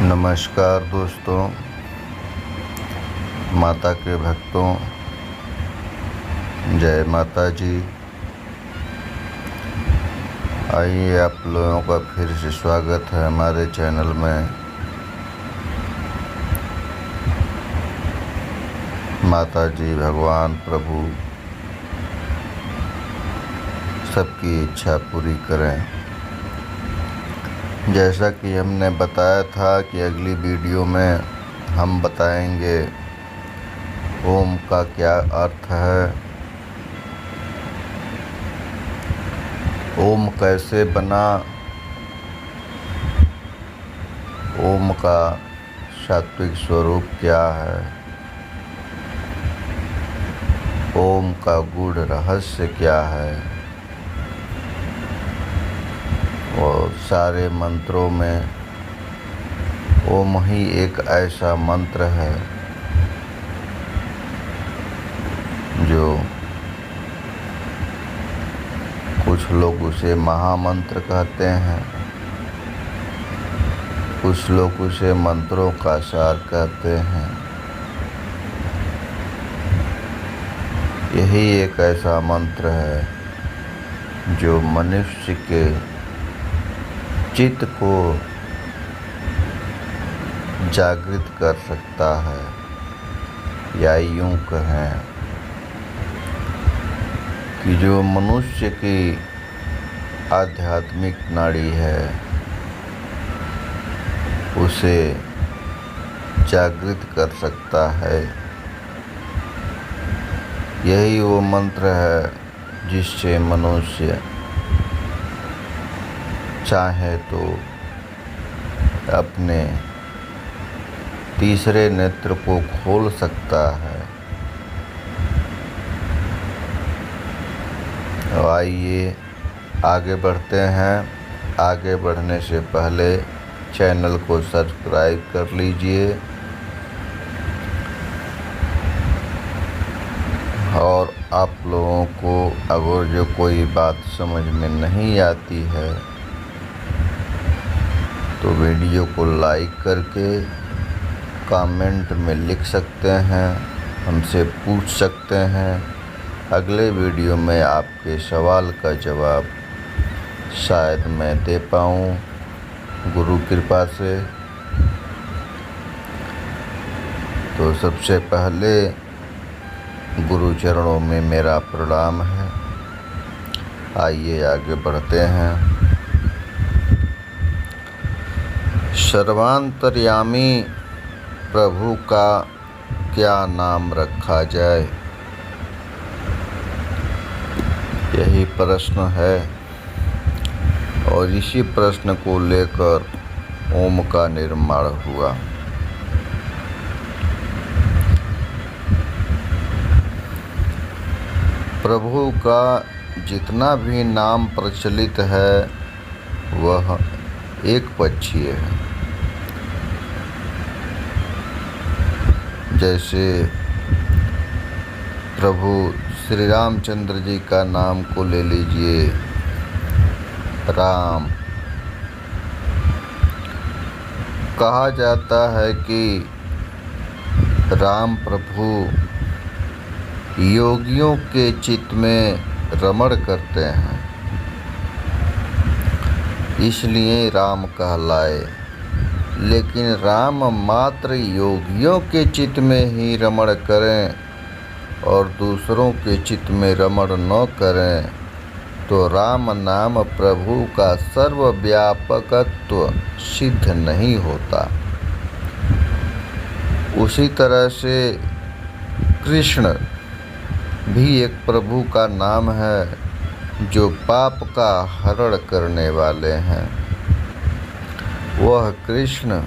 नमस्कार दोस्तों, माता के भक्तों, जय माता जी। आइए, आप लोगों का फिर से स्वागत है हमारे चैनल में। माता जी, भगवान, प्रभु सबकी इच्छा पूरी करें। जैसा कि हमने बताया था कि अगली वीडियो में हम बताएंगे ओम का क्या अर्थ है, ओम कैसे बना, ओम का सात्विक स्वरूप क्या है, ओम का गूढ़ रहस्य क्या है। और सारे मंत्रों में ओम ही एक ऐसा मंत्र है जो कुछ लोग उसे महामंत्र कहते हैं, कुछ लोग उसे मंत्रों का सार कहते हैं। यही एक ऐसा मंत्र है जो मनुष्य के चित्त को जागृत कर सकता है, या यूं कहें कि जो मनुष्य की आध्यात्मिक नाड़ी है उसे जागृत कर सकता है। यही वो मंत्र है जिससे मनुष्य चाहे तो अपने तीसरे नेत्र को खोल सकता है। तो आइए आगे बढ़ते हैं। आगे बढ़ने से पहले चैनल को सब्सक्राइब कर लीजिए और आप लोगों को अगर जो कोई बात समझ में नहीं आती है तो वीडियो को लाइक करके कमेंट में लिख सकते हैं, हमसे पूछ सकते हैं। अगले वीडियो में आपके सवाल का जवाब शायद मैं दे पाऊँ गुरु कृपा से। तो सबसे पहले गुरु चरणों में मेरा प्रणाम है। आइए आगे बढ़ते हैं। सर्वांतर्यामी प्रभु का क्या नाम रखा जाए, यही प्रश्न है और इसी प्रश्न को लेकर ओम का निर्माण हुआ। प्रभु का जितना भी नाम प्रचलित है वह एक पक्षीय है। जैसे प्रभु श्री रामचंद्र जी का नाम को ले लीजिए, राम। कहा जाता है कि राम प्रभु योगियों के चित्त में रमण करते हैं, इसलिए राम कहलाए। लेकिन राम मात्र योगियों के चित्त में ही रमण करें और दूसरों के चित्त में रमण न करें तो राम नाम प्रभु का सर्वव्यापकत्व सिद्ध नहीं होता। उसी तरह से कृष्ण भी एक प्रभु का नाम है जो पाप का हरण करने वाले हैं, वह कृष्ण।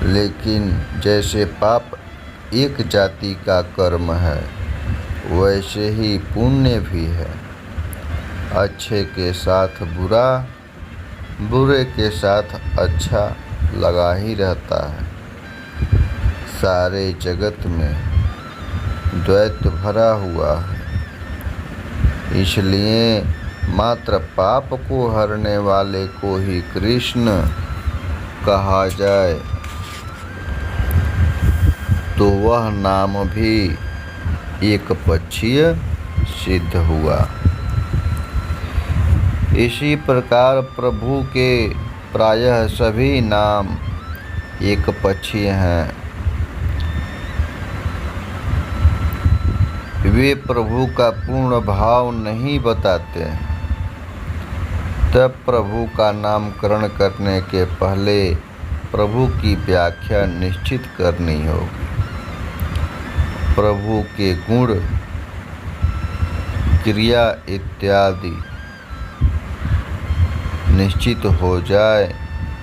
लेकिन जैसे पाप एक जाति का कर्म है वैसे ही पुण्य भी है। अच्छे के साथ बुरा, बुरे के साथ अच्छा लगा ही रहता है। सारे जगत में द्वैत भरा हुआ है, इसलिए मात्र पाप को हरने वाले को ही कृष्ण कहा जाए तो वह नाम भी एकपक्षीय सिद्ध हुआ। इसी प्रकार प्रभु के प्रायः सभी नाम एकपक्षीय हैं। वे प्रभु का पूर्ण भाव नहीं बताते। तब प्रभु का नामकरण करने के पहले प्रभु की व्याख्या निश्चित करनी होगी। प्रभु के गुण, क्रिया इत्यादि निश्चित हो जाए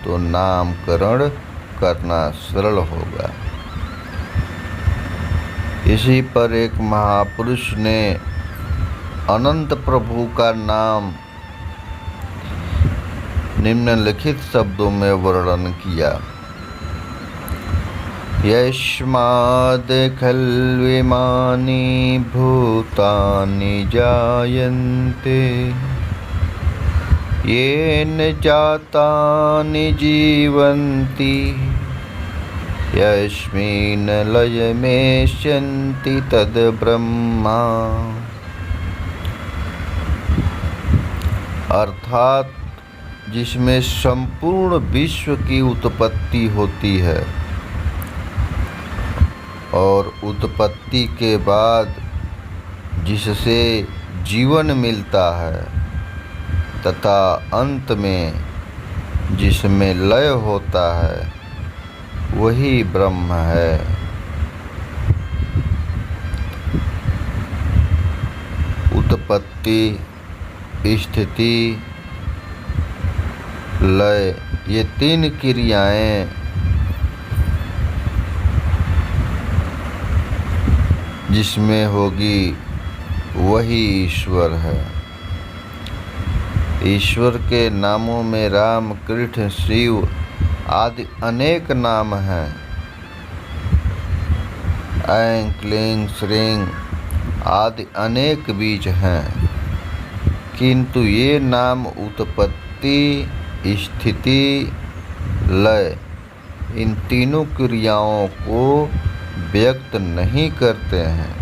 तो नामकरण करना सरल होगा। इसी पर एक महापुरुष ने अनंत प्रभु का नाम निम्नलिखित शब्दों में वर्णन किया। यस्माद् खल्विमानि भूतानि जायन्ते येन जातानि जीवन्ति यस्मिन् लयमेष्यन्ति तद् ब्रह्मा। अर्थात जिसमें संपूर्ण विश्व की उत्पत्ति होती है और उत्पत्ति के बाद जिससे जीवन मिलता है तथा अंत में जिसमें लय होता है वही ब्रह्म है। उत्पत्ति, स्थिति, लय, ये तीन क्रियाएं जिसमें होगी वही ईश्वर है। ईश्वर के नामों में राम, कृष्ण, शिव आदि अनेक नाम हैं। ऐं, क्लीं, श्रीं आदि अनेक बीज हैं, किंतु ये नाम उत्पत्ति, स्थिति, लय इन तीनों क्रियाओं को व्यक्त नहीं करते हैं।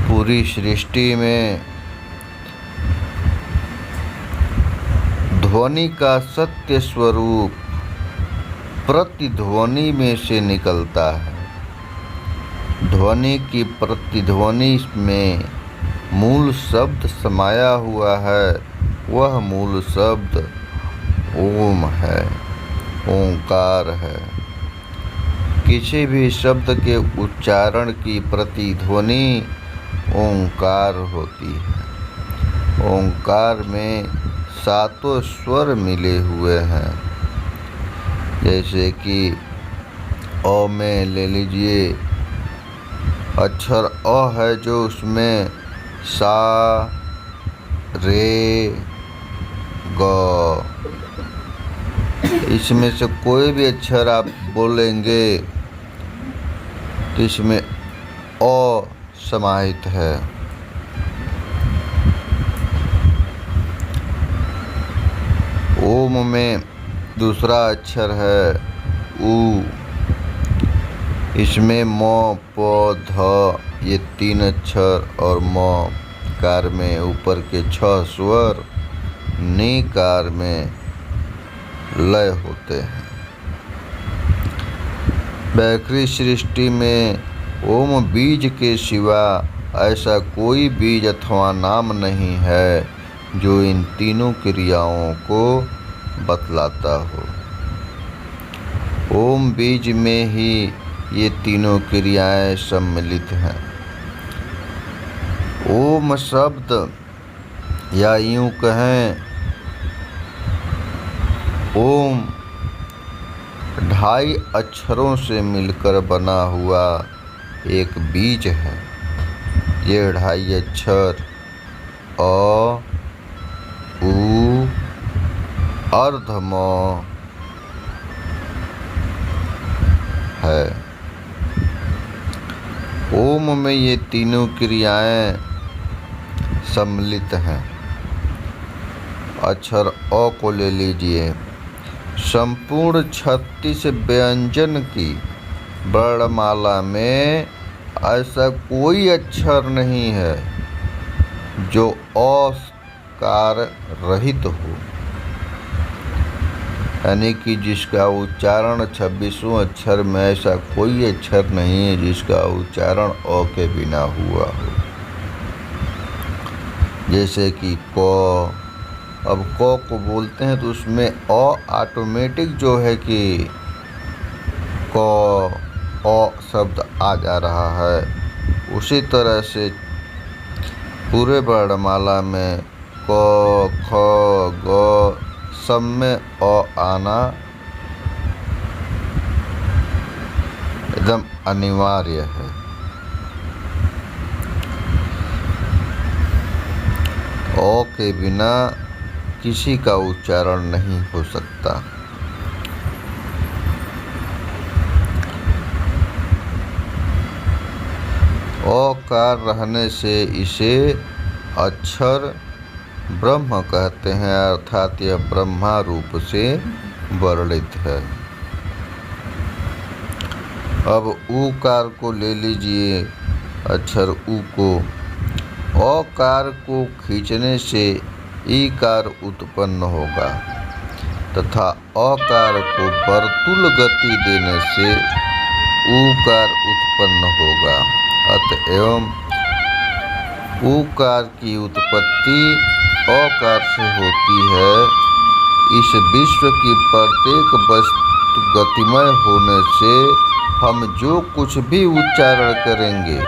पूरी सृष्टि में ध्वनि का सत्य स्वरूप प्रतिध्वनि में से निकलता है। ध्वनि की प्रतिध्वनि में मूल शब्द समाया हुआ है। वह मूल शब्द ओम है, ओंकार है। किसी भी शब्द के उच्चारण की प्रतिध्वनि ओंकार होती है। ओंकार में सातों स्वर मिले हुए हैं। जैसे कि अ में ले लीजिए, अक्षर अ है जो उसमें सा, रे, ग, इसमें से कोई भी अक्षर आप बोलेंगे तो इसमें अ समाहित है। ओम में दूसरा अक्षर है उ, इसमें म, प, ध ये तीन अक्षर और म कार में ऊपर के 6 स्वर, नी कार में लय होते हैं। बैकरी सृष्टि में ओम बीज के सिवा ऐसा कोई बीज अथवा नाम नहीं है जो इन तीनों क्रियाओं को बतलाता हो। ओम बीज में ही ये तीनों क्रियाएं सम्मिलित हैं। ओम शब्द या यूं कहें ओम 2.5 अक्षरों से मिलकर बना हुआ एक बीज है। ये 2.5 अक्षर अ, उ, अर्ध म है। ओम में ये तीनों क्रियाएं सम्मिलित हैं। अक्षर अ को ले लीजिए, संपूर्ण 36 व्यंजन की वर्णमाला में ऐसा कोई अक्षर नहीं है जो अकार रहित हो, यानी कि जिसका उच्चारण 26वें अक्षर में ऐसा कोई अक्षर नहीं है जिसका उच्चारण अ के बिना हुआ हो। जैसे कि क, अब क को बोलते हैं तो उसमें अ ऑटोमेटिक जो है कि क अ शब्द आ जा रहा है। उसी तरह से पूरे वर्णमाला में क, ख, ग सब में अ आना एकदम अनिवार्य है। अ के बिना किसी का उच्चारण नहीं हो सकता। अकार रहने से इसे अक्षर ब्रह्म कहते हैं, अर्थात यह ब्रह्मा रूप से वर्णित है। अब ऊकार को ले लीजिए, अक्षर ऊ को। अकार को खींचने से ईकार उत्पन्न होगा तथा अकार को वर्तुल गति देने से ऊकार उत्पन्न होगा। अतएव ऊकार की उत्पत्ति अकार से होती है। इस विश्व की प्रत्येक वस्तु गतिमय होने से हम जो कुछ भी उच्चारण करेंगे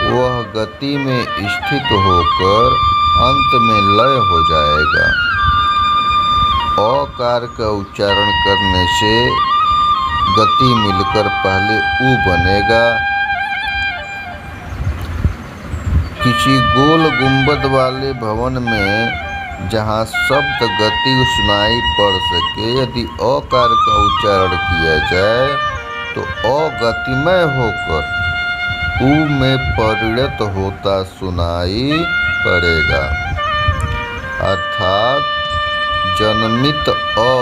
वह गति में स्थित होकर अंत में लय हो जाएगा। अकार का उच्चारण करने से गति मिलकर पहले ऊ बनेगा। किसी गोल गुंबद वाले भवन में जहाँ शब्द गति सुनाई पड़ सके, यदि अकार का उच्चारण किया जाए तो अ गतिमय होकर ऊ में परिणत होता सुनाई पड़ेगा, अर्थात जन्मित अ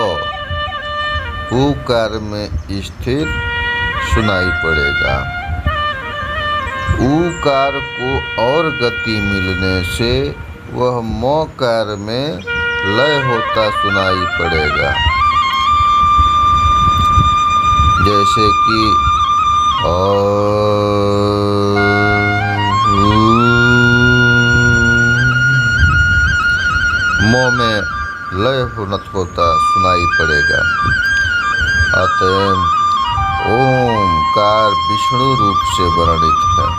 ऊकार में स्थित सुनाई पड़ेगा। ऊकार को और गति मिलने से वह मकार में लय होता सुनाई पड़ेगा। जैसे कि म में लय होता सुनाई पड़ेगा। अतएव ओमकार विष्णु रूप से वर्णित है।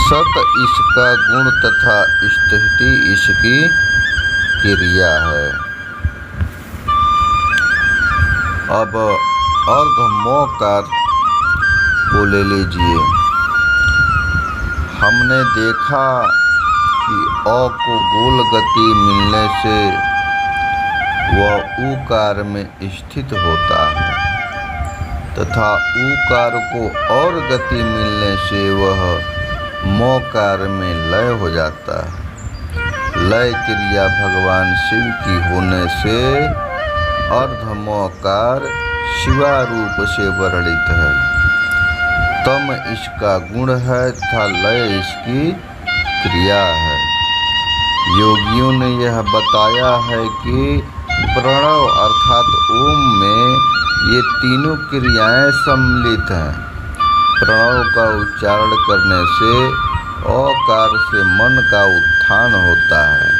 सत इसका गुण तथा स्थिति इसकी क्रिया है। अब अर्धमकार को ले लीजिए। हमने देखा कि अ को गोल गति मिलने से वह ऊकार में स्थित होता है तथा ऊकार को और गति मिलने से वह मकार में लय हो जाता है। लय क्रिया भगवान शिव की होने से अर्धमकार शिवारूप से वर्णित है। तम इसका गुण है तथा लय इसकी क्रिया है। योगियों ने यह बताया है कि प्रणव अर्थात ओम में ये तीनों क्रियाएं सम्मिलित हैं। प्रणव का उच्चारण करने से अकार से मन का उत्थान होता है,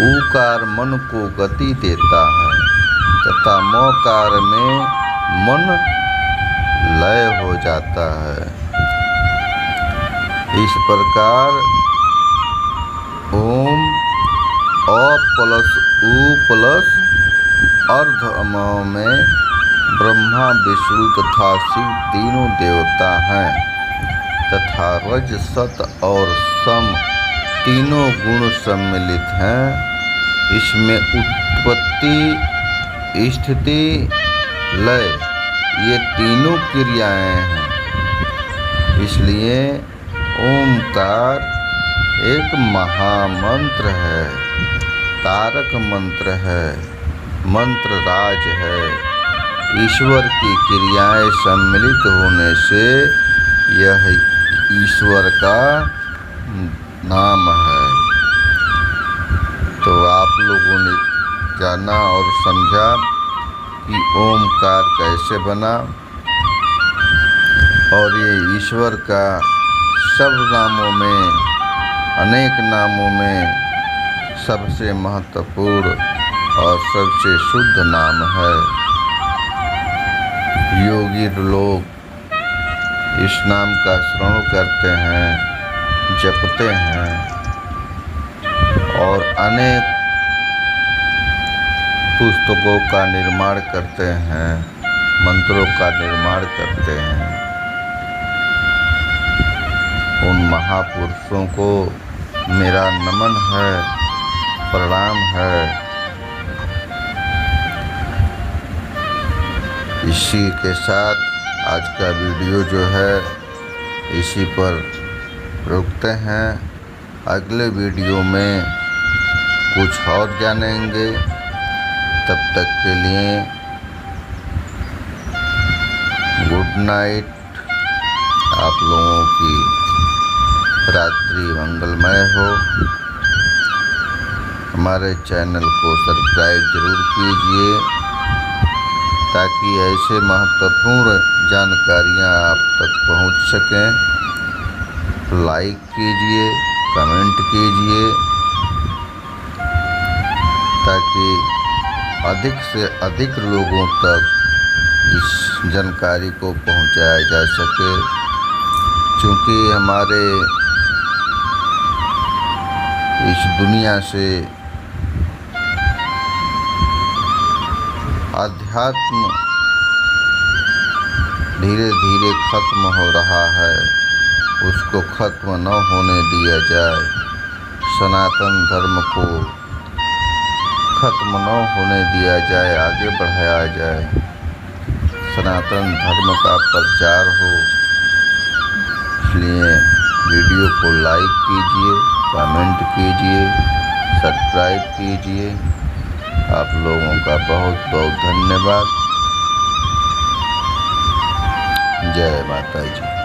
ऊकार मन को गति देता है तथा मकार में मन लय हो जाता है। इस प्रकार ओम अ प्लस ऊ प्लस अर्ध अम में ब्रह्मा विष्णु तथा शिव तीनों देवता हैं तथा रज सत और सम तीनों गुण सम्मिलित हैं। इसमें उत्पत्ति स्थिति लय ये तीनों क्रियाएं हैं। इसलिए ओमकार एक महामंत्र है, तारक मंत्र है। मंत्र राज है। ईश्वर की क्रियाएं सम्मिलित होने से यह ईश्वर का नाम है। तो आप लोगों ने जाना और समझा कि ओमकार कैसे बना, और ये ईश्वर का सब नामों में, अनेक नामों में सबसे महत्वपूर्ण और सबसे शुद्ध नाम है। योगी लोग इस नाम का श्रवण करते हैं, जपते हैं और अनेक पुस्तकों का निर्माण करते हैं, मंत्रों का निर्माण करते हैं। उन महापुरुषों को मेरा नमन है, प्रणाम है। इसी के साथ आज का वीडियो जो है इसी पर रुकते हैं। अगले वीडियो में कुछ और जानेंगे। तब तक के लिए गुड नाइट। आप लोगों की रात्रि मंगलमय हो। हमारे चैनल को सब्सक्राइब जरूर कीजिए ताकि ऐसे महत्वपूर्ण जानकारियाँ आप तक पहुँच सकें। लाइक कीजिए, कमेंट कीजिए ताकि अधिक से अधिक लोगों तक इस जानकारी को पहुँचाया जा सके। क्योंकि हमारे इस दुनिया से अध्यात्म धीरे धीरे खत्म हो रहा है, उसको खत्म न होने दिया जाए। सनातन धर्म को खत्म न होने दिया जाए, आगे बढ़ाया जाए। सनातन धर्म का प्रचार हो। इसलिए वीडियो को लाइक कीजिए, कमेंट कीजिए, सब्सक्राइब कीजिए। आप लोगों का बहुत बहुत धन्यवाद। जय माता जी।